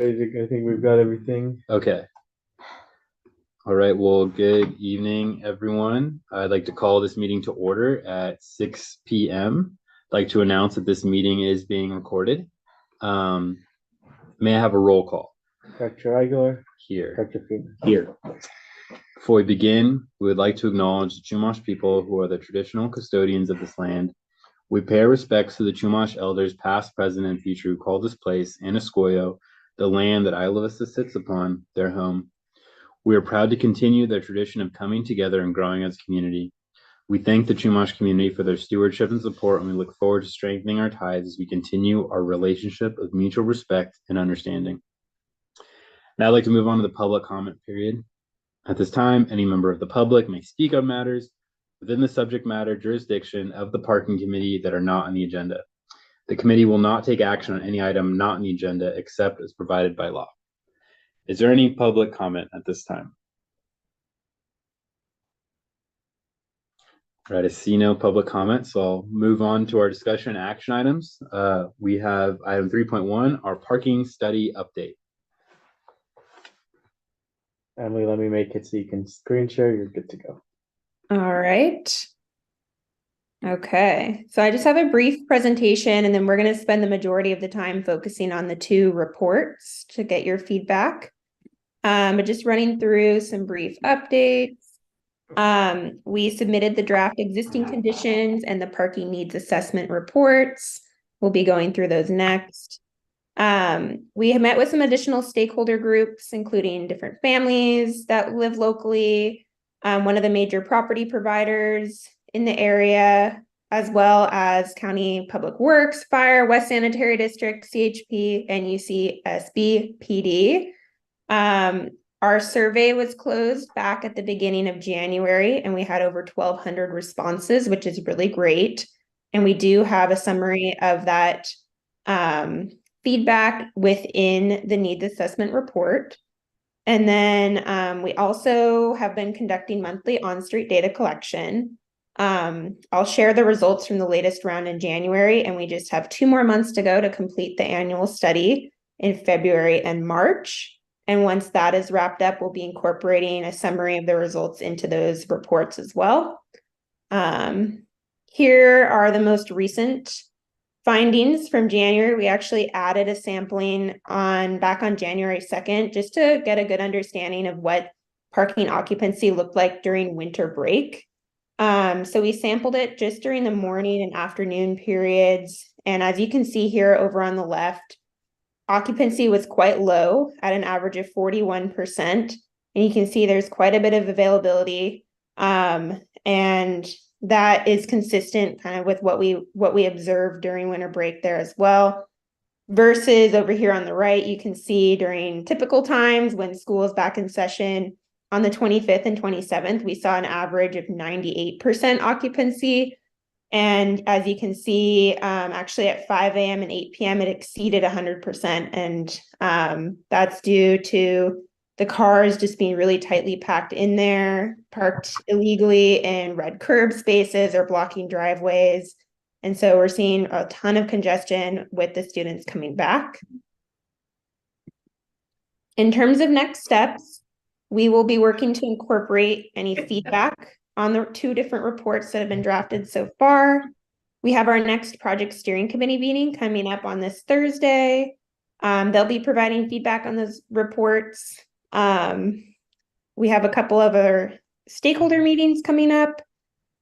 I think we've got everything. Okay. All right. Well, good evening, everyone. I'd like to call this meeting to order at 6 p.m. I'd like to announce that this meeting is being recorded. Um, may I have a roll call Dr. Igor, here? Dr. Freeman. Here. Before we begin, we would like to acknowledge the Chumash people who are the traditional custodians of this land. We pay our respects to the Chumash elders, past, present, and future, who called this place, Anascoyo, the land that Isla Vista sits upon, their home. We are proud to continue their tradition of coming together and growing as a community. We thank the Chumash community for their stewardship and support, and we look forward to strengthening our ties as we continue our relationship of mutual respect and understanding. Now I'd like to move on to the public comment period. At this time, any member of the public may speak on matters within the subject matter jurisdiction of the parking committee that are not on the agenda. The committee will not take action on any item not on the agenda except as provided by law. Is there any public comment at this time? All right, I see no public comment, so I'll move on to our discussion and action items. We have item 3.1, our parking study update. Emily, let me make it so you can screen share. You're good to go. All right. Okay, so I just have a brief presentation, and then we're going to spend the majority of the time focusing on the two reports to get your feedback. But just running through some brief updates. We submitted the draft existing conditions and the parking needs assessment reports. We'll be going through those next. We have met with some additional stakeholder groups, including different families that live locally, one of the major property providers in the area, as well as County Public Works, Fire, West Sanitary District, CHP, and UCSB PD. Our survey was closed back at the beginning of January, and we had over 1,200 responses, which is really great. And we do have a summary of that feedback within the needs assessment report. And then we also have been conducting monthly on-street data collection. I'll share the results from the latest round in January, and we just have 2 more months to go to complete the annual study in February and March. And once that is wrapped up, we'll be incorporating a summary of the results into those reports as well. Here are the most recent findings from January. We actually added a sampling back on January 2nd, just to get a good understanding of what parking occupancy looked like during winter break. So we sampled it just during the morning and afternoon periods. And as you can see here over on the left, occupancy was quite low at an average of 41%. And you can see there's quite a bit of availability. And that is consistent kind of with what we observed during winter break there as well. Versus over here on the right, you can see during typical times when school is back in session on the 25th and 27th, we saw an average of 98% occupancy. And as you can see, actually at 5 a.m. and 8 p.m., it exceeded 100%. And that's due to the cars just being really tightly packed in there, parked illegally in red curb spaces or blocking driveways. And so we're seeing a ton of congestion with the students coming back. In terms of next steps, we will be working to incorporate any feedback on the 2 different reports that have been drafted so far. We have our next project steering committee meeting coming up on this Thursday. They'll be providing feedback on those reports. We have a couple of other stakeholder meetings coming up.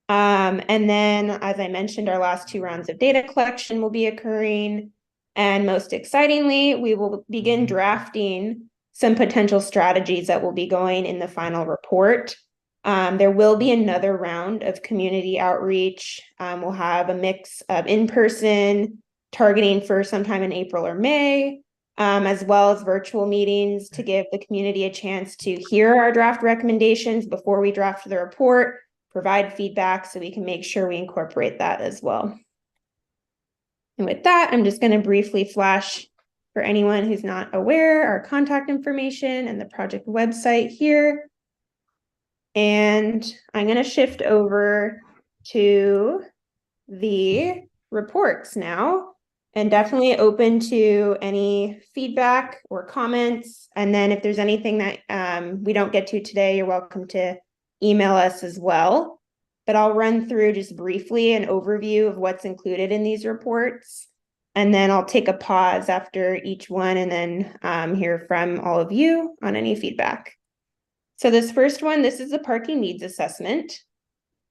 And then, as I mentioned, our last 2 rounds of data collection will be occurring. And most excitingly, we will begin drafting some potential strategies that will be going in the final report. There will be another round of community outreach. We'll have a mix of in-person, targeting for sometime in April or May, as well as virtual meetings to give the community a chance to hear our draft recommendations before we draft the report, provide feedback so we can make sure we incorporate that as well. And with that, I'm just going to briefly flash, for anyone who's not aware, our contact information and the project website here. And I'm going to shift over to the reports now. and definitely open to any feedback or comments. And then if there's anything that we don't get to today, you're welcome to email us as well. But I'll run through just briefly an overview of what's included in these reports. And then I'll take a pause after each one and then hear from all of you on any feedback. So this first one, this is a parking needs assessment.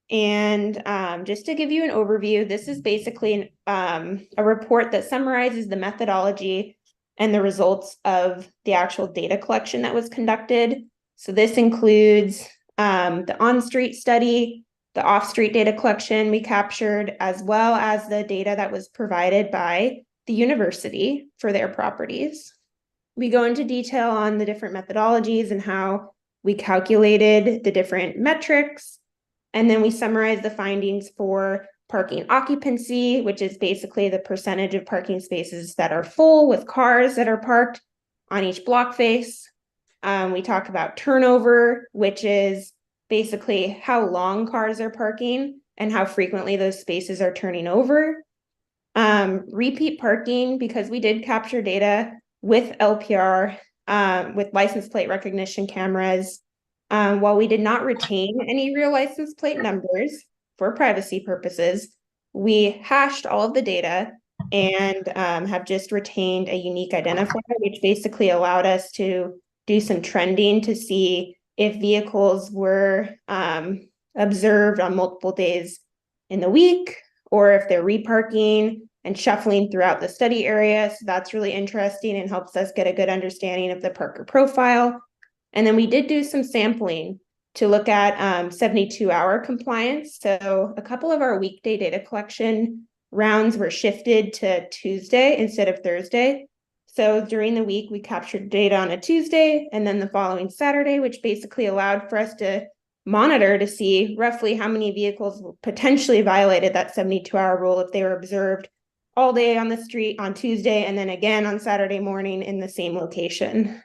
And just to give you an overview, this is basically a report that summarizes the methodology and the results of the actual data collection that was conducted. So this includes the on-street study, the off-street data collection we captured, as well as the data that was provided by the university for their properties. We go into detail on the different methodologies and how we calculated the different metrics. And then we summarize the findings for parking occupancy, which is basically the percentage of parking spaces that are full with cars that are parked on each block face. We talk about turnover, which is basically how long cars are parking and how frequently those spaces are turning over. Repeat parking, because we did capture data with LPR, with license plate recognition cameras. While we did not retain any real license plate numbers for privacy purposes, we hashed all of the data and have just retained a unique identifier, which basically allowed us to do some trending to see if vehicles were observed on multiple days in the week, or if they're reparking and shuffling throughout the study area. So that's really interesting and helps us get a good understanding of the parker profile. And then we did do some sampling to look at 72-hour compliance. So a couple of our weekday data collection rounds were shifted to Tuesday instead of Thursday. So during the week, we captured data on a Tuesday and then the following Saturday, which basically allowed for us to monitor to see roughly how many vehicles potentially violated that 72-hour rule if they were observed all day on the street on Tuesday and then again on Saturday morning in the same location.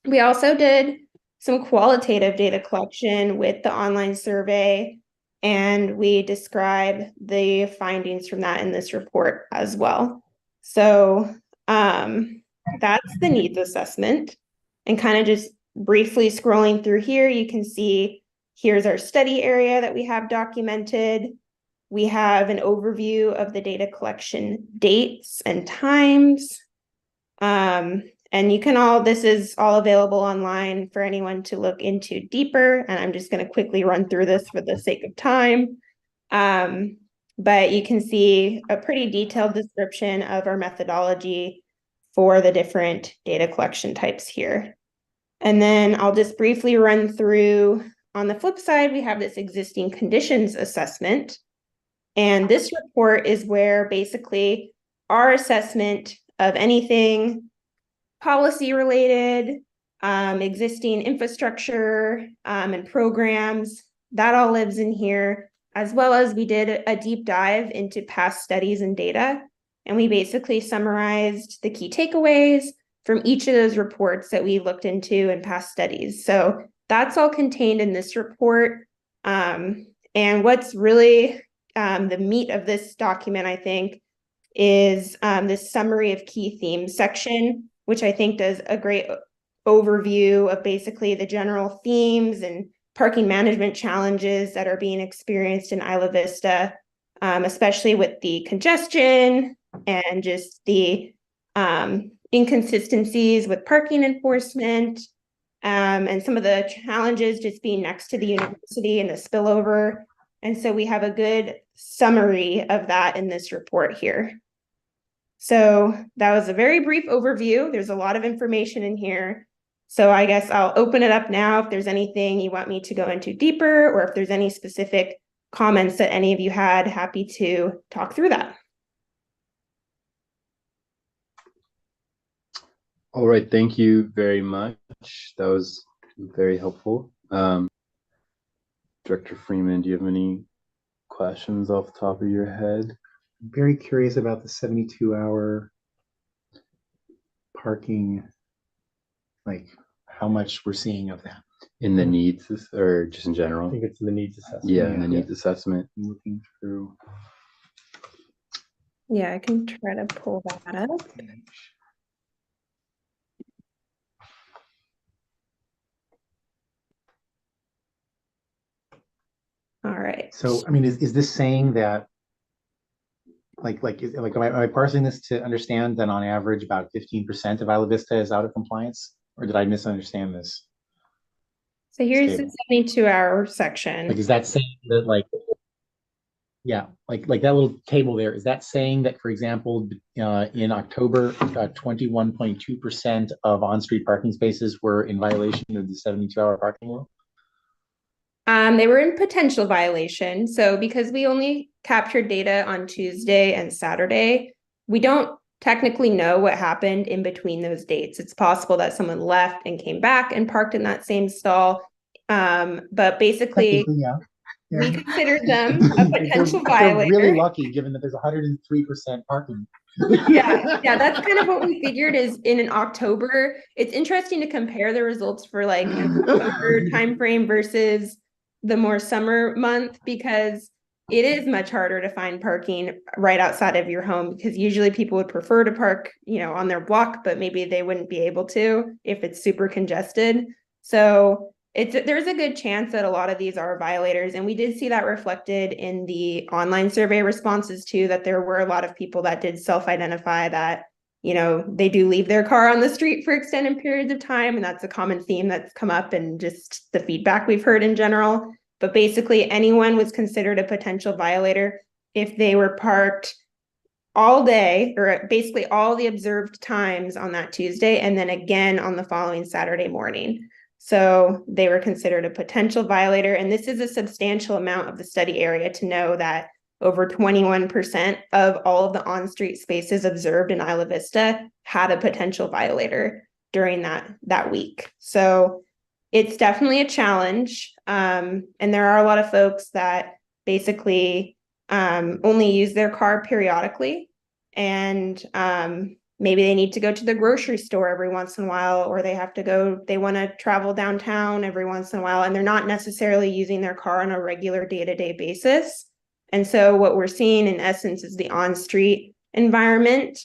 We also did some qualitative data collection with the online survey, and we describe the findings from that in this report as well. So that's the needs assessment. And kind of just briefly scrolling through here, you can see here's our study area that we have documented. We have an overview of the data collection dates and times. And you can this is all available online for anyone to look into deeper. And I'm just going to quickly run through this for the sake of time. But you can see a pretty detailed description of our methodology for the different data collection types here. And then I'll just briefly run through, on the flip side, we have this existing conditions assessment. And this report is where basically our assessment of anything policy related, existing infrastructure and programs, that all lives in here, as well as we did a deep dive into past studies and data. And we basically summarized the key takeaways from each of those reports that we looked into in past studies. So that's all contained in this report. And what's really the meat of this document, I think, is this summary of key themes section, which I think does a great overview of basically the general themes and parking management challenges that are being experienced in Isla Vista, especially with the congestion and just the inconsistencies with parking enforcement, and some of the challenges just being next to the university and the spillover. And so we have a good summary of that in this report here. So that was a very brief overview. There's a lot of information in here. So I guess I'll open it up now if there's anything you want me to go into deeper, or if there's any specific comments that any of you had, happy to talk through that. All right, thank you very much. That was very helpful. Director Freeman, do you have any questions off the top of your head? I'm very curious about the 72-hour parking, like how much we're seeing of that. In the needs, or just in I general? think it's the needs assessment. Yeah, in the needs assessment. I'm looking through. Yeah, I can try to pull that up. All right. So, I mean, is this saying that, am I parsing this to understand that on average about 15% of Isla Vista is out of compliance? Or did I misunderstand this? So here's the Stable. 72-hour section. Like, is that saying that yeah, like that little table there, is that saying that, for example, in October, 21.2% of on-street parking spaces were in violation of the 72-hour parking rule? They were in potential violation. So because we only captured data on Tuesday and Saturday, we don't technically know what happened in between those dates. It's possible that someone left and came back and parked in that same stall. But basically, Yeah. we considered them a potential They're really violator. lucky given that there's 103% parking. Yeah, that's kind of what we figured is in October. It's interesting to compare the results for like an October timeframe versus the more summer month because it is much harder to find parking right outside of your home because usually people would prefer to park, on their block, but maybe they wouldn't be able to if it's super congested. So there's a good chance that a lot of these are violators. And we did see that reflected in the online survey responses too, that there were a lot of people that did self-identify that, they do leave their car on the street for extended periods of time. And that's a common theme that's come up in just the feedback we've heard in general. But basically anyone was considered a potential violator if they were parked all day or basically all the observed times on that Tuesday and then again on the following Saturday morning. So they were considered a potential violator. And this is a substantial amount of the study area to know that over 21% of all of the on-street spaces observed in Isla Vista had a potential violator during that week. So it's definitely a challenge. And there are a lot of folks that basically only use their car periodically. And maybe they need to go to the grocery store every once in a while, or they want to travel downtown every once in a while, and they're not necessarily using their car on a regular day-to-day basis. And so what we're seeing in essence is the on-street environment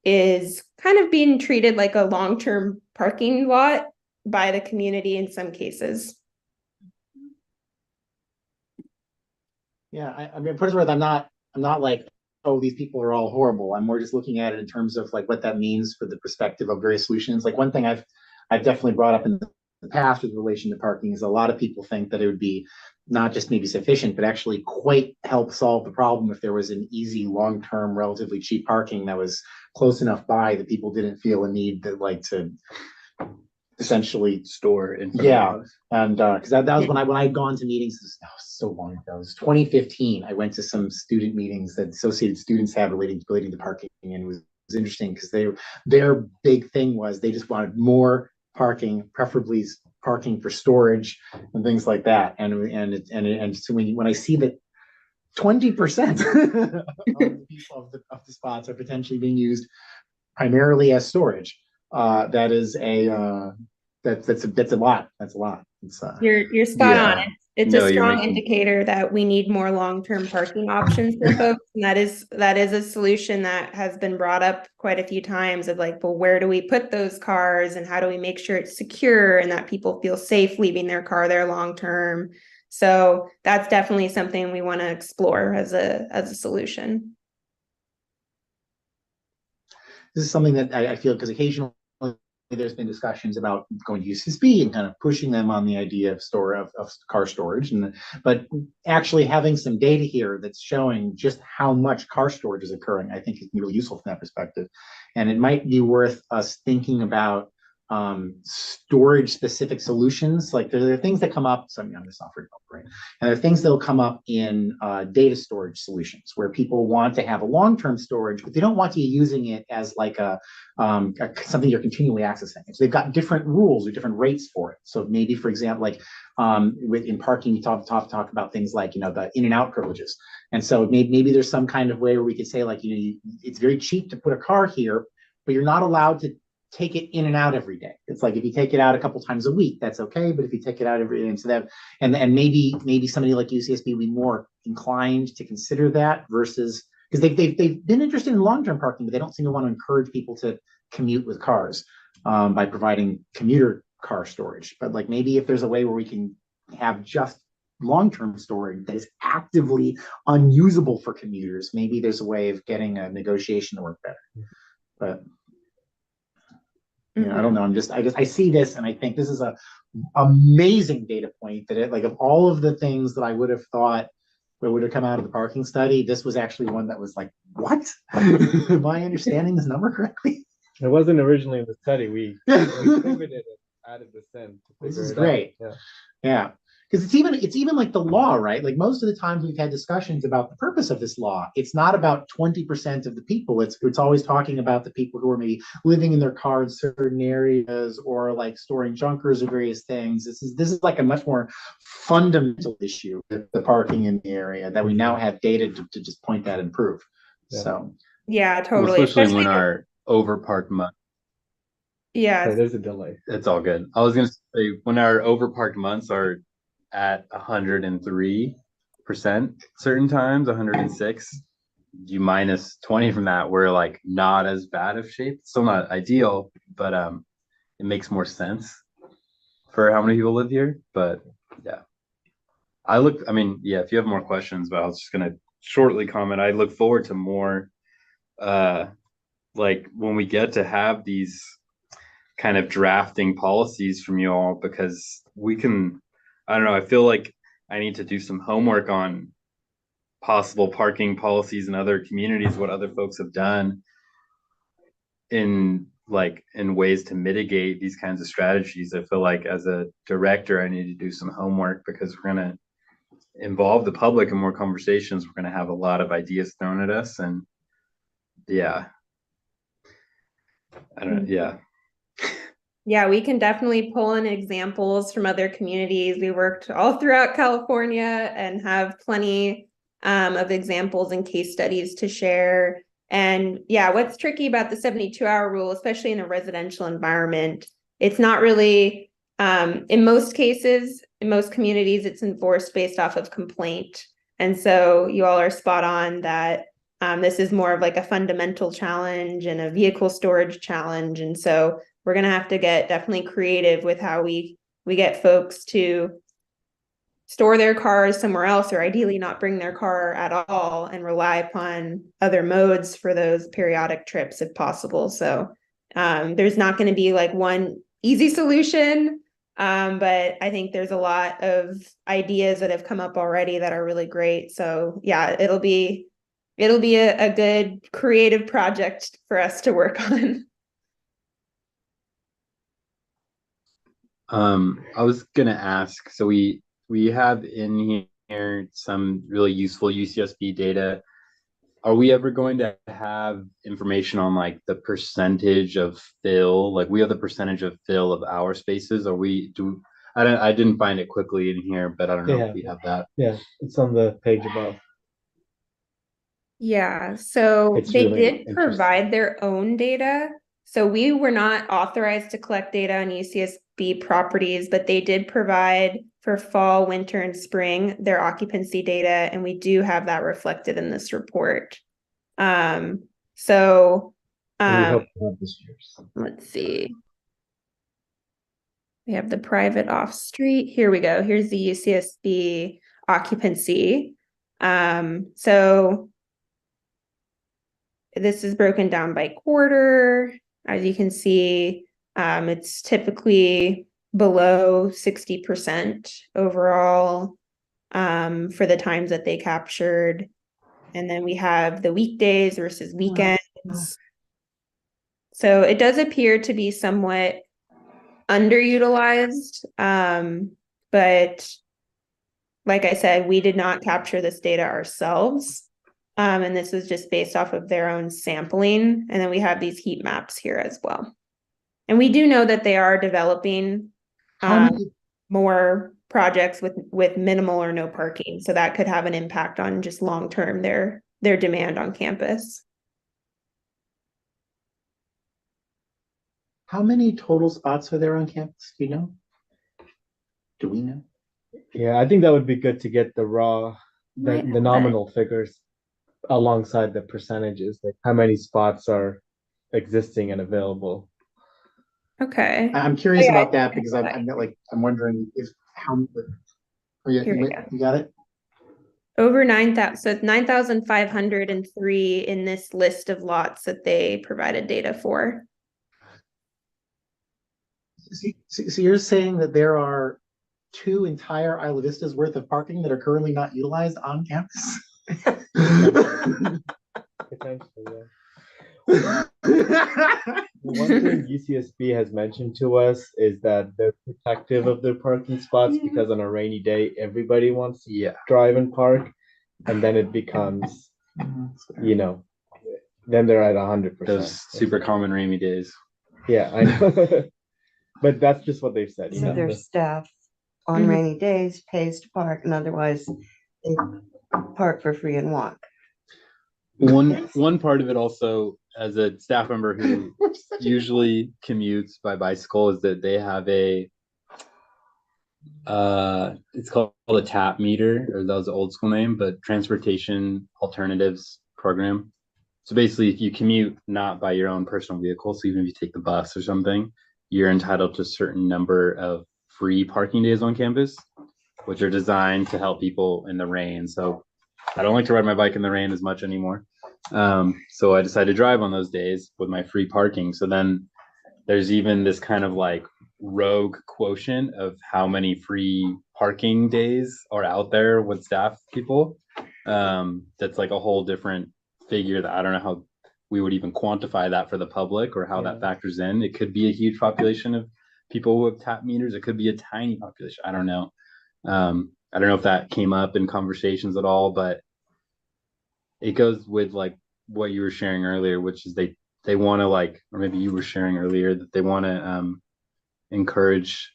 is kind of being treated like a long-term parking lot by the community in some cases. Yeah, I mean, for what I'm not like, oh, these people are all horrible. I'm more just looking at it in terms of like what that means for the perspective of various solutions. Like one thing I've definitely brought up in the past with relation to parking is a lot of people think that it would be not just maybe sufficient, but actually quite help solve the problem if there was an easy, long-term, relatively cheap parking that was close enough by that people didn't feel a need to essentially Store in front of Yeah. the house. And because that was when I'd gone to meetings. That was so long ago. It was 2015. I went to some student meetings that Associated Students had relating to parking, and it was interesting because their big thing was they just wanted more parking, preferably parking for storage and things like that. And so when I see that 20% of the spots are potentially being used primarily as storage, that is that's a lot. That's a lot. It's You're spot Yeah. on. It's No, a you're strong making- indicator that we need more long-term parking options for folks. And that is a solution that has been brought up quite a few times of like, well, where do we put those cars and how do we make sure it's secure and that people feel safe leaving their car there long-term? So that's definitely something we want to explore as a solution. This is something that I feel because occasionally there's been discussions about going to UCSB and kind of pushing them on the idea of car storage, but actually having some data here that's showing just how much car storage is occurring, I think is really useful from that perspective. And it might be worth us thinking about storage specific solutions. Like there are things that come up. So I'm a software developer, right? And there are things that will come up in data storage solutions where people want to have a long-term storage, but they don't want you using it as like something you're continually accessing. So they've got different rules or different rates for it. So maybe, for example, like in parking, you talk about things like the in and out privileges. And so maybe there's some kind of way where we could say like it's very cheap to put a car here, but you're not allowed to take it in and out every day. It's like if you take it out a couple times a week, that's okay. But if you take it out every day, and maybe somebody like UCSB would be more inclined to consider that versus because they've been interested in long-term parking, but they don't seem to want to encourage people to commute with cars by providing commuter car storage. But like maybe if there's a way where we can have just long-term storage that is actively unusable for commuters, maybe there's a way of getting a negotiation to work better. But I don't know. I see this and I think this is a amazing data point that like of all of the things that I would have thought that would have come out of the parking study, this was actually one that was like, what? Am I understanding this number correctly? It wasn't originally in the study. We pivoted and added this in. This is great. Yeah. Because it's even like the law, right? Like most of the times we've had discussions about the purpose of this law. It's not about 20% of the people. It's always talking about the people who are maybe living in their car in certain areas or like storing junkers or various things. This is like a much more fundamental issue, the parking in the area, that we now have data to just point that and prove. Yeah. So yeah, totally. Well, especially when our overparked months. Yeah. Sorry, there's a delay. It's all good. I was gonna say when our overparked months are at 103% certain times, 106, you minus 20 from that, we're like not as bad of shape. Still not ideal, but it makes more sense for how many people live here. But yeah, if you have more questions, but I was just gonna shortly comment. I look forward to more like when we get to have these kind of drafting policies from you all, because we can, I don't know, I feel like I need to do some homework on possible parking policies in other communities, what other folks have done in ways to mitigate these kinds of strategies. I feel like as a director, I need to do some homework because we're going to involve the public in more conversations. We're going to have a lot of ideas thrown at us, and yeah. I don't know. Yeah. Yeah, we can definitely pull in examples from other communities. We worked all throughout California and have plenty of examples and case studies to share. And yeah, what's tricky about the 72-hour rule, especially in a residential environment, it's not really, in most cases, in most communities, it's enforced based off of complaint. And so you all are spot on that this is more of like a fundamental challenge and a vehicle storage challenge. And so we're going to have to get definitely creative with how we get folks to store their cars somewhere else, or ideally not bring their car at all and rely upon other modes for those periodic trips if possible. So there's not going to be like one easy solution, but I think there's a lot of ideas that have come up already that are really great. So yeah, it'll be a good creative project for us to work on. I was gonna ask, so we have in here some really useful UCSB data. Are we ever going to have information on like the percentage of fill? Like we have the percentage of fill of our spaces. I didn't find it quickly in here, but I don't know if we have that. Yeah, it's on the page above. Yeah, so they really did interesting. provide their own data. So we were not authorized to collect data on UCSB properties, but they did provide for fall, winter, and spring their occupancy data, and we do have that reflected in this report. We hope to have this year's. Let's see. We have the private off-street. Here we go. Here's the UCSB occupancy. So this is broken down by quarter. As you can see, it's typically below 60% overall for the times that they captured. And then we have the weekdays versus weekends. So it does appear to be somewhat underutilized. But like I said, we did not capture this data ourselves. And this was just based off of their own sampling. And then we have these heat maps here as well. And we do know that they are developing more projects with minimal or no parking. So that could have an impact on just long-term their demand on campus. How many total spots are there on campus? Do you know? Do we know? Yeah, I think that would be good to get the raw, the nominal figures. alongside the percentages, like how many spots are existing and available. Okay. I'm curious Oh, yeah, about that because I- I'm wondering if how. Oh, yeah, Here we go. you got it. Over 9,000, so it's 9,503 in this list of lots that they provided data for. So you're saying that there are two entire Isla Vistas worth of parking that are currently not utilized on campus? Potentially, yeah. One thing UCSB has mentioned to us is that they're protective of their parking spots because on a rainy day, everybody wants to drive and park, and then it becomes, you know, then they're at 100%. Those super common rainy days. Yeah, I know. But that's just what they've said, you So know. their staff on rainy days pays to park, and otherwise they park for free and walk. One part of it also, as a staff member who usually commutes by bicycle, is that they have a it's called a TAP meter, or that was the old school name, but Transportation Alternatives Program. So basically, if you commute not by your own personal vehicle, so even if you take the bus or something, you're entitled to a certain number of free parking days on campus, which are designed to help people in the rain. So I don't like to ride my bike in the rain as much anymore. So I decided to drive on those days with my free parking. So then there's even this kind of like rogue quotient of how many free parking days are out there with staff people. That's like a whole different figure that I don't know how we would even quantify that for the public or how that factors in. It could be a huge population of people who have tap meters. It could be a tiny population. I don't know. I don't know if that came up in conversations at all, but it goes with like what you were sharing earlier, which is they want to, like, or maybe you were sharing earlier, that they want to encourage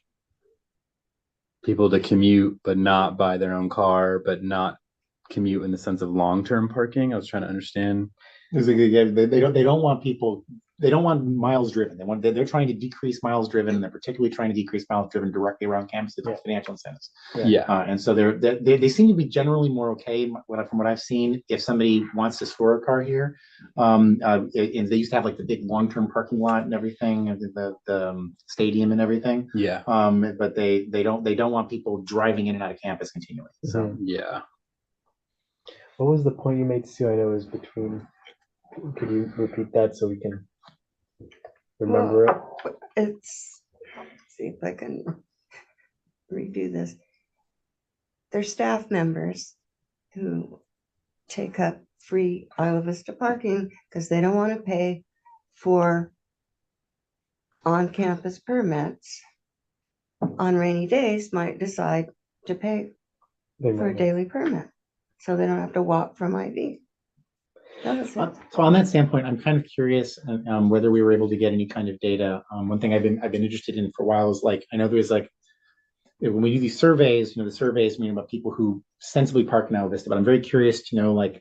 people to commute, but not buy their own car, but not commute in the sense of long-term parking. I was trying to understand. They don't want people. They don't want miles driven. They're trying to decrease miles driven, and they're particularly trying to decrease miles driven directly around campus to financial incentives. And so they seem to be generally more okay from what I've seen. If somebody wants to store a car here, and they used to have like the big long-term parking lot and everything, the stadium and everything. But they don't want people driving in and out of campus continually. So What was the point you made, Sue? I know it was between. Could you repeat that so we can remember it? It's, let's see if I can redo this. They're staff members who take up free Isla Vista parking because they don't want to pay for on-campus permits. On rainy days, might decide to pay for a daily permit, so they don't have to walk from IV. So on that standpoint, I'm kind of curious whether we were able to get any kind of data. One thing I've been interested in for a while is, like, I know there's like, when we do these surveys, the surveys mean about people who sensibly park in Isla Vista, but I'm very curious to know, like,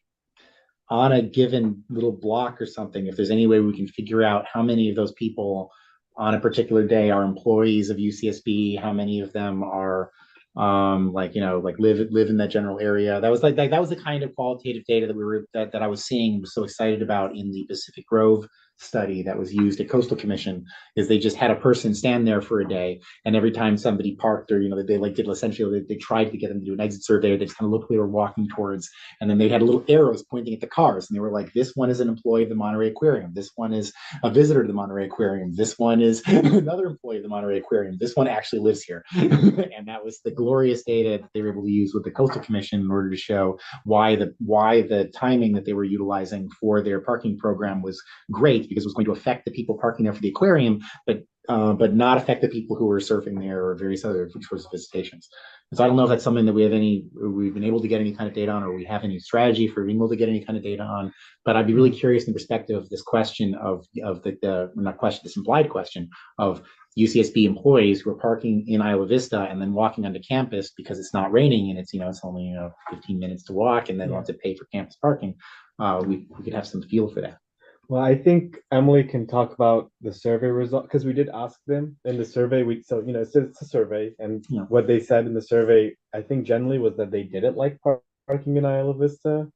on a given little block or something, if there's any way we can figure out how many of those people on a particular day are employees of UCSB, how many of them are like live in that general area. That was that was the kind of qualitative data that I was seeing, was so excited about in the Pacific Grove study that was used at Coastal Commission. Is they just had a person stand there for a day, and every time somebody parked, or they like did essentially, they tried to get them to do an exit survey, or they just kind of looked where they were walking towards, and then they had little arrows pointing at the cars, and they were like, this one is an employee of the Monterey Aquarium, this one is a visitor to the Monterey Aquarium, this one is another employee of the Monterey Aquarium, this one actually lives here. And that was the glorious data that they were able to use with the Coastal Commission in order to show why the timing that they were utilizing for their parking program was great, because it was going to affect the people parking there for the aquarium, but not affect the people who were surfing there or various other sorts of visitations. And so I don't know if that's something that we've been able to get any kind of data on, or we have any strategy for being able to get any kind of data on. But I'd be really curious in the perspective of this question of the not question, this implied question of UCSB employees who are parking in Isla Vista and then walking onto campus because it's not raining, and it's only 15 minutes to walk, and then want to pay for campus parking. We could have some feel for that. Well, I think Emily can talk about the survey result, because we did ask them in the survey. It's a survey, and what they said in the survey, I think generally, was that they didn't like parking in Isla Vista,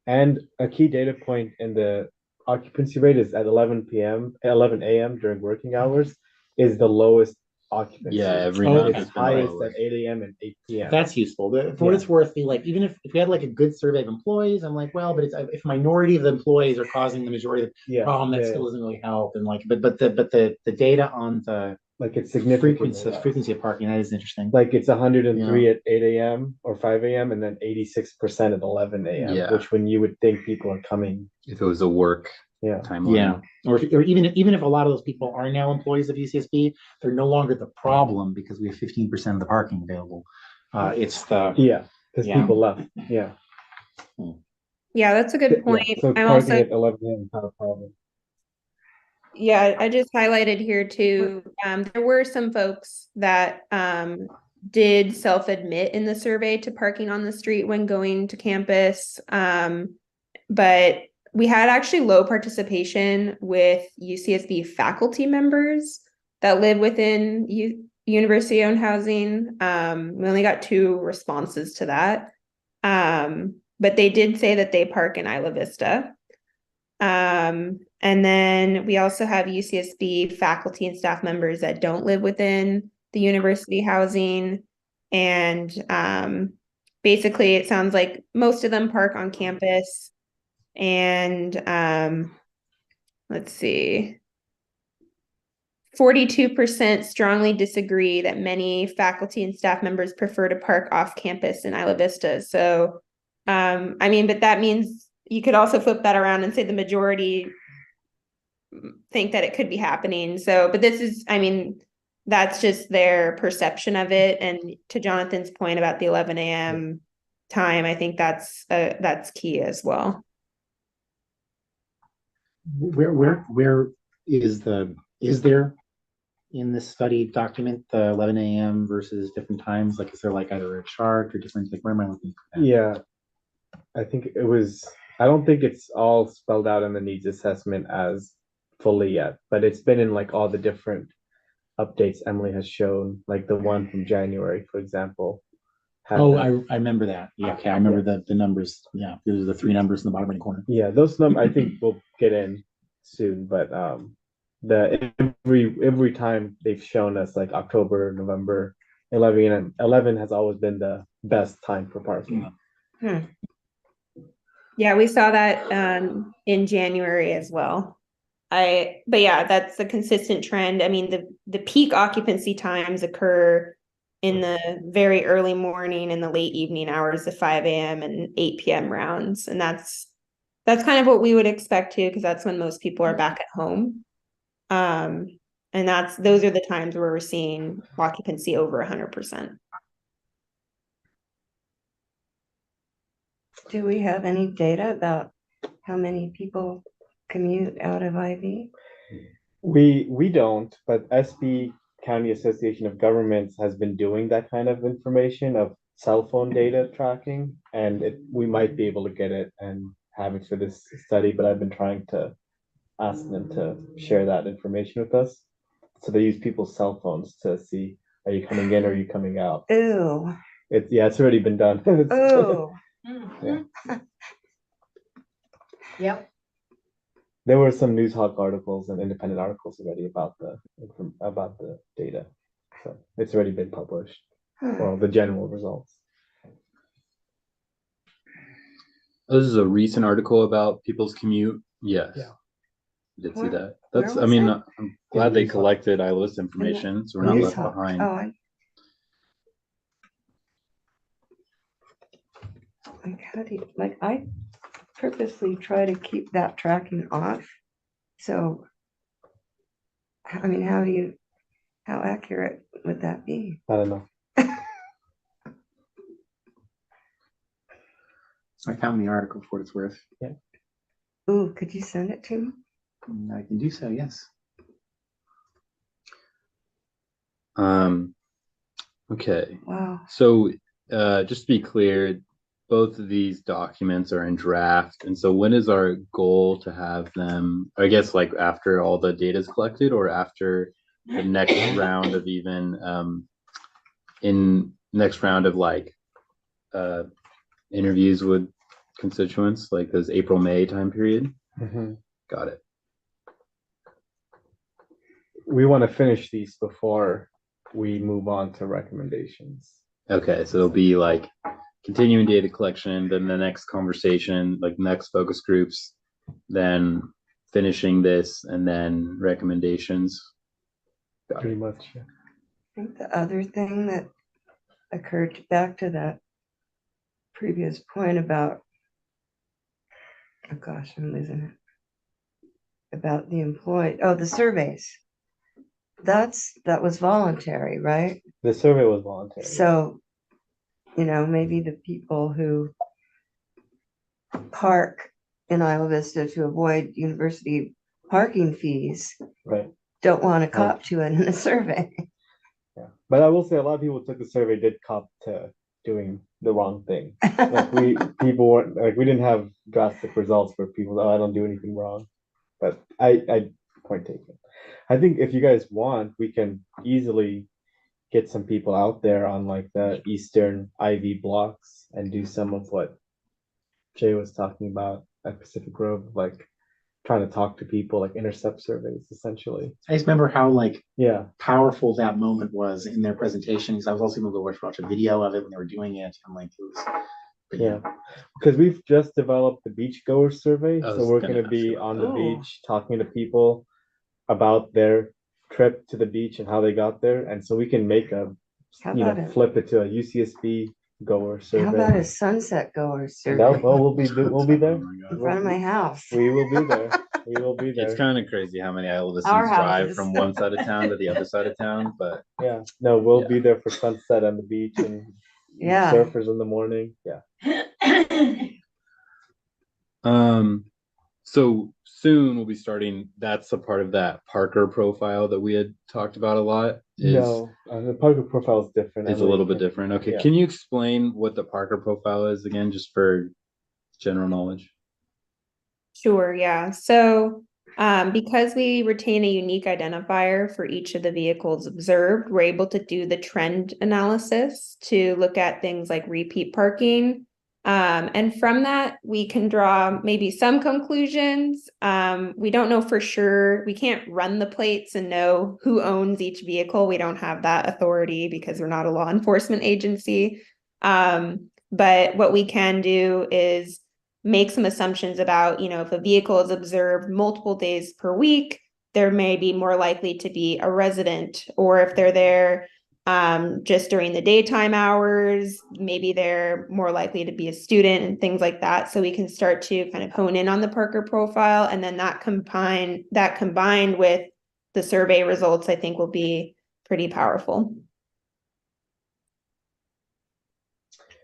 And a key data point in the occupancy rate is at 11 a.m. during working hours is the lowest occupancy. Yeah, every Oh, month It's has been highest lower. at 8 a.m. and 8 p.m. That's useful. For what it's worth, like even if we had like a good survey of employees, I'm like, well, but it's if minority of the employees are causing the majority of the problem, that still doesn't really help. And like, but the data on the like it's significant frequency of parking, that is interesting. Like it's 103 at 8 a.m. or 5 a.m. and then 86% at 11 a.m. Yeah. Which when you would think people are coming. If it was a work Yeah. timeline. Yeah. Or even if a lot of those people are now employees of UCSB, they're no longer the problem because we have 15% of the parking available. It's the because people left. Yeah. Yeah, that's a good point. So I'm parking also, at 11 a.m. is not a problem. yeah, I just highlighted here too. There were some folks that did self-admit in the survey to parking on the street when going to campus. But we had actually low participation with UCSB faculty members that live within university-owned housing. We only got 2 responses to that. But they did say that they park in Isla Vista. And then we also have UCSB faculty and staff members that don't live within the university housing. And basically, it sounds like most of them park on campus. And let's see, 42% strongly disagree that many faculty and staff members prefer to park off campus in Isla Vista. So, I mean, but that means you could also flip that around and say the majority think that it could be happening. So, but this is, I mean, that's just their perception of it. And to Jonathan's point about the 11 a.m. time, I think that's key as well. Where is there in this study document the 11 a.m. versus different times? Like, is there like either a chart or different? Like, where am I looking for that? Yeah, I think it was. I don't think it's all spelled out in the needs assessment as fully yet, but it's been in like all the different updates Emily has shown, like the one from January, for example. Oh, I remember that. Yeah, okay, I remember the numbers. Yeah, those are the 3 numbers in the bottom right corner. Yeah, those numbers I think we'll get in soon, but the every time they've shown us like October, November, 11 has always been the best time for parking. Yeah, we saw that in January as well. But yeah, that's a consistent trend. I mean, the peak occupancy times occur in the very early morning and the late evening hours, the 5 a.m. and 8 p.m. rounds. And that's kind of what we would expect too, because that's when most people are back at home. And those are the times where we're seeing occupancy over 100%. Do we have any data about how many people commute out of IV? We don't, but SB County Association of Governments has been doing that kind of information of cell phone data tracking, and we might be able to get it and have it for this study, but I've been trying to ask them to share that information with us. So they use people's cell phones to see, are you coming in or are you coming out? Ooh. It's already been done. Oh. Yeah. Yep. There were some news hawk articles and independent articles already about the data. So it's already been published. Well, the general results. This is a recent article about people's commute. Yes. Yeah. Did see that. where That's, was I mean, that? I'm glad they collected ILS information, so we're not left behind. Oh, like how do you, like I purposely try to keep that tracking off. So, I mean, how accurate would that be? I don't know. I found the article for what it's worth. Yeah. Ooh, could you send it to me? I can do so, yes. Okay. Wow. So just to be clear, both of these documents are in draft. And so when is our goal to have them, I guess like after all the data is collected or after the next round of like interviews with constituents, like this April, May time period? Mhm. Got it. We want to finish these before we move on to recommendations. Okay, so it'll be like continuing data collection, then the next conversation, like next focus groups, then finishing this, and then recommendations. Got Pretty it. much. Yeah. I think the other thing that occurred back to that previous point about, oh gosh, I'm losing it. About the the surveys. That was voluntary, right? The survey was voluntary. So, maybe the people who park in Isla Vista to avoid university parking fees Right. don't want to cop to it in a survey. Yeah. But I will say a lot of people took the survey did cop to doing the wrong thing. Like people weren't like we didn't have drastic results where people I don't do anything wrong. But I point taken. I think if you guys want, we can easily get some people out there on like the Eastern Ivy blocks and do some of what Jay was talking about at Pacific Grove, like trying to talk to people, like intercept surveys, essentially. I just remember how like Yeah, powerful that moment was in their presentation, because I was also able to watch a video of it when they were doing it. I'm like, it was, but yeah. Because we've just developed the beachgoer survey, I so was we're gonna going to ask be about on that. the Ooh. beach talking to people about their trip to the beach and how they got there, and so we can make a How about flip it to a UCSB goer survey. How about a sunset goer No, survey well, we'll be there. Oh my God. in front of my house? We will be there. We will be there. It's kind of crazy how many Isla Our Vistans drive houses. from one side of town to the other side of town, but Yeah. No, we'll Yeah. be there for sunset on the beach and Yeah. surfers in the morning. Yeah. so soon we'll be starting. That's a part of that Parker profile that we had talked about a lot. No, the Parker profile is different. Is a little bit different. Okay, Yeah. can you explain what the Parker profile is again, just for general knowledge? Sure, yeah. So because we retain a unique identifier for each of the vehicles observed, we're able to do the trend analysis to look at things like repeat parking. And from that, we can draw maybe some conclusions. We don't know for sure. We can't run the plates and know who owns each vehicle. We don't have that authority because we're not a law enforcement agency. But what we can do is make some assumptions about, if a vehicle is observed multiple days per week, there may be more likely to be a resident, or if they're there just during the daytime hours, maybe they're more likely to be a student and things like that. So we can start to kind of hone in on the Parker profile, and then that combined with the survey results, I think will be pretty powerful.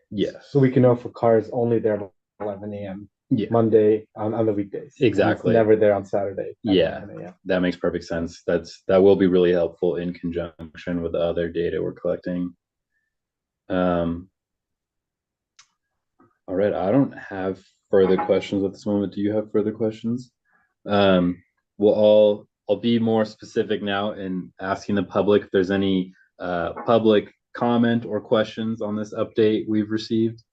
Yes. So we can know if a car is only there at 11 a.m. Yeah. Monday on the weekdays. Exactly. And it's never there on Saturday. at Yeah. 11 a.m. That makes perfect sense. That will be really helpful in conjunction with the other data we're collecting. All right, I don't have further questions at this moment. Do you have further questions? I'll be more specific now in asking the public if there's any public comment or questions on this update we've received.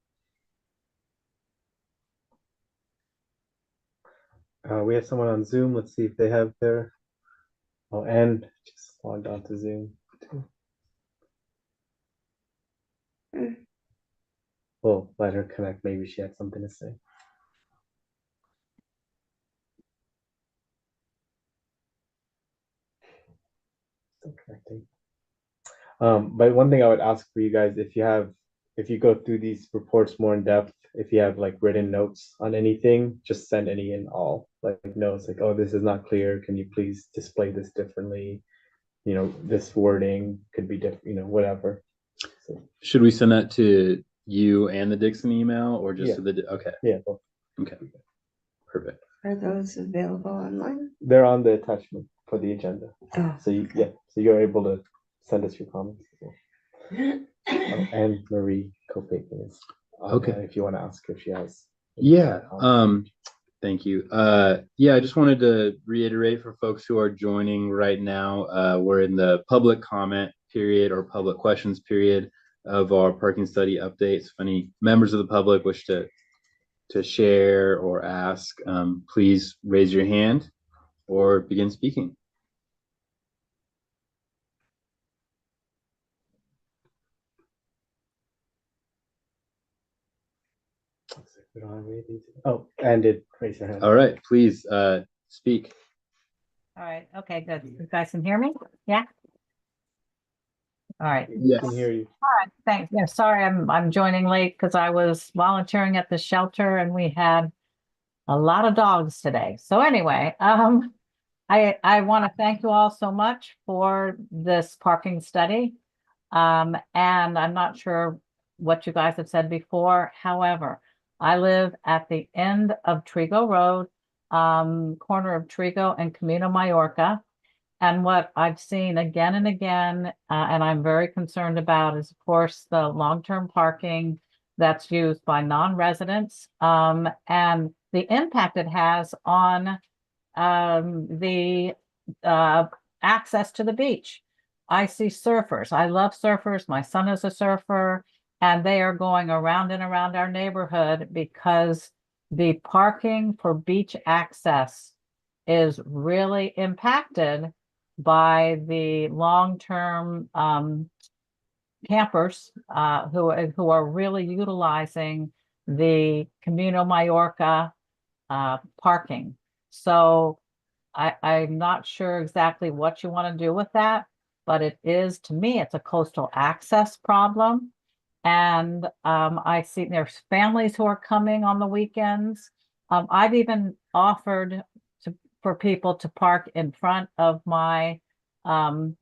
We have someone on Zoom. Let's see if they have their. Oh, and just logged on to Zoom. We'll let her connect. Maybe she had something to say. Still connecting. But one thing I would ask for you guys, if you go through these reports more in depth, if you have like written notes on anything, just send any and all like notes like, oh, this is not clear. Can you please display this differently? This wording could be different, whatever. So, Should we send that to you and the Dixon email, or just Yeah. to the, okay, yeah, well, okay, perfect. Are those available online? they're on the attachment for the agenda. Oh, So you're able to send us your comments as well. And Marie Kopaken is on Okay. there if you want to ask if she has. Yeah. Thank you. I just wanted to reiterate for folks who are joining right now, we're in the public comment period or public questions period of our parking study updates. If any members of the public wish to to share or ask, please raise your hand or begin speaking. Oh, and it raise your hand. All right, please speak. All right, okay, good. You guys can hear me? Yeah? All right, We Yes. can hear you. thanks. Yeah, sorry, I'm joining late because I was volunteering at the shelter and we had a lot of dogs today. So anyway, I want to thank you all so much for this parking study. And I'm not sure what you guys have said before. However, I live at the end of Trigo Road, corner of Trigo and Camino Mallorca. And what I've seen again and again, and I'm very concerned about, is of course the long-term parking that's used by non-residents, and the impact it has on the access to the beach. I see surfers. I love surfers. My son is a surfer, and they are going around and around our neighborhood because the parking for beach access is really impacted by the long-term campers who are really utilizing the Camino Mallorca parking. So I'm not sure exactly what you want to do with that, but it is, to me, it's a coastal access problem. And I see there's families who are coming on the weekends. I've even offered for people to park in front of my, in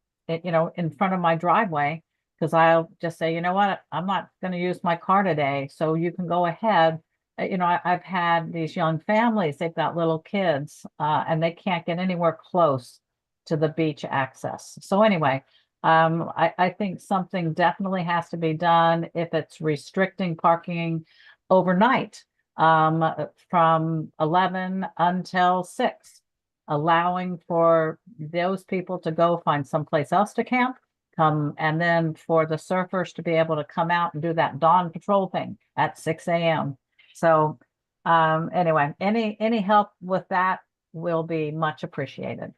front of my driveway, because I'll just say, you know what, I'm not going to use my car today, so you can go ahead. I've had these young families, they've got little kids, and they can't get anywhere close to the beach access. So anyway, I think something definitely has to be done if it's restricting parking overnight, from 11 until 6, allowing for those people to go find someplace else to camp, and then for the surfers to be able to come out and do that dawn patrol thing at 6 a.m. So anyway, any help with that will be much appreciated.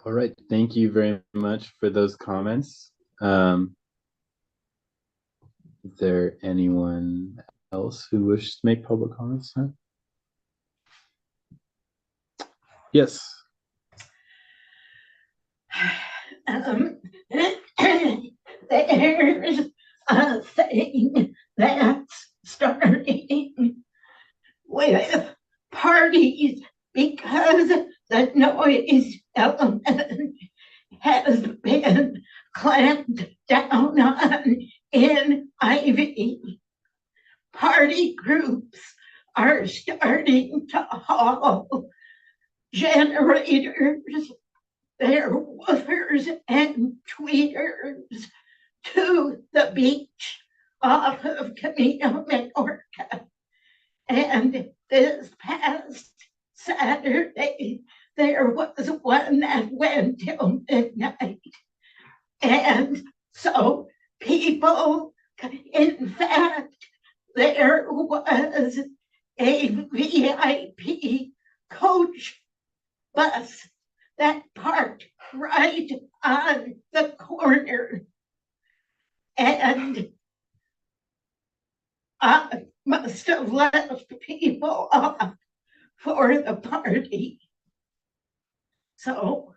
All right, thank you very much for those comments. Is there anyone else who wishes to make public comments? Huh? Yes. There's a thing that's starting with parties because the noise element has been clamped down on in Ivy. Party groups are starting to haul generators, their woofers and tweeters to the beach off of Camino Mallorca. And this past Saturday, there was one that went till midnight. And so people, in fact, there was a VIP coach bus that parked right on the corner. And I must have left people off for the party. So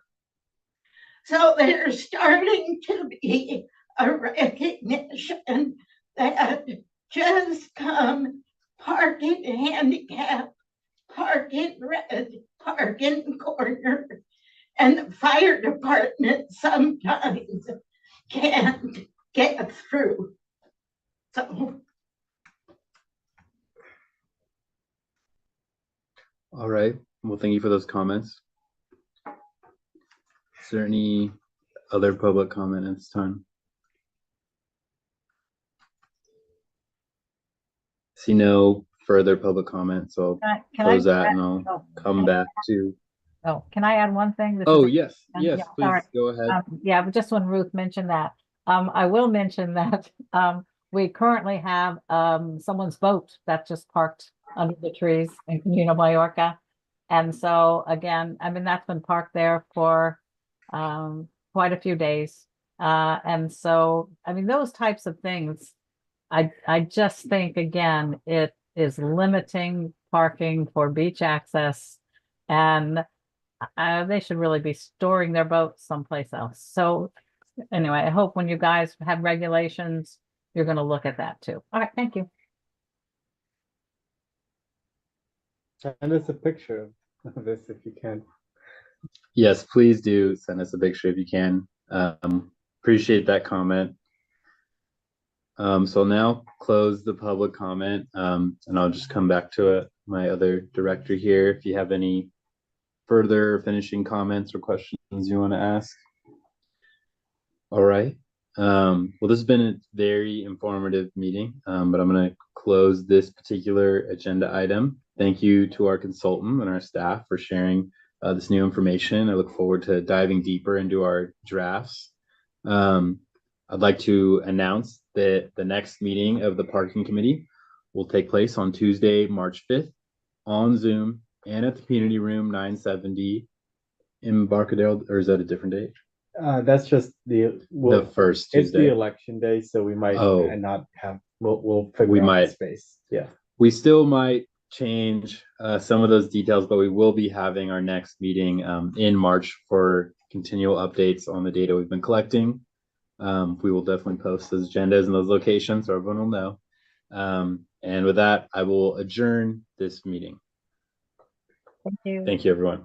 there's starting to be a recognition that just come parking handicap, parking red, parking corner, and the fire department sometimes can't get through. So. All right. Well, thank you for those comments. Is there any other public comment at this time? See no further public comment, so I'll close that and I'll come back to. Oh, can I add one thing? Oh, yes, yes, yeah, please sorry. go ahead. Yeah, but just when Ruth mentioned that, I will mention that, we currently have, someone's boat that just parked under the trees in Camino Mallorca. And so again, I mean, that's been parked there for, quite a few days. And so, I mean, those types of things, I just think, again, it is limiting parking for beach access. And they should really be storing their boats someplace else. So anyway, I hope when you guys have regulations, you're going to look at that too. All right, thank you. Send us a picture of this if you can. Yes, please do send us a picture if you can. Appreciate that comment. So I'll now close the public comment, and I'll just come back to it. My other director here, if you have any further finishing comments or questions you want to ask. All right. Well, this has been a very informative meeting, but I'm going to close this particular agenda item. Thank you to our consultant and our staff for sharing this new information. I look forward to diving deeper into our drafts. I'd like to announce that the next meeting of the parking committee will take place on Tuesday, March 5th on Zoom and at the community room 970 in Embarcadero, or is that a different date? That's just the first it's the Tuesday. election day, so we might not have. We'll figure We out the might. space. Yeah. We still might change some of those details, but we will be having our next meeting in March for continual updates on the data we've been collecting. We will definitely post those agendas and those locations so everyone will know. And with that, I will adjourn this meeting. Thank you. Thank you, everyone.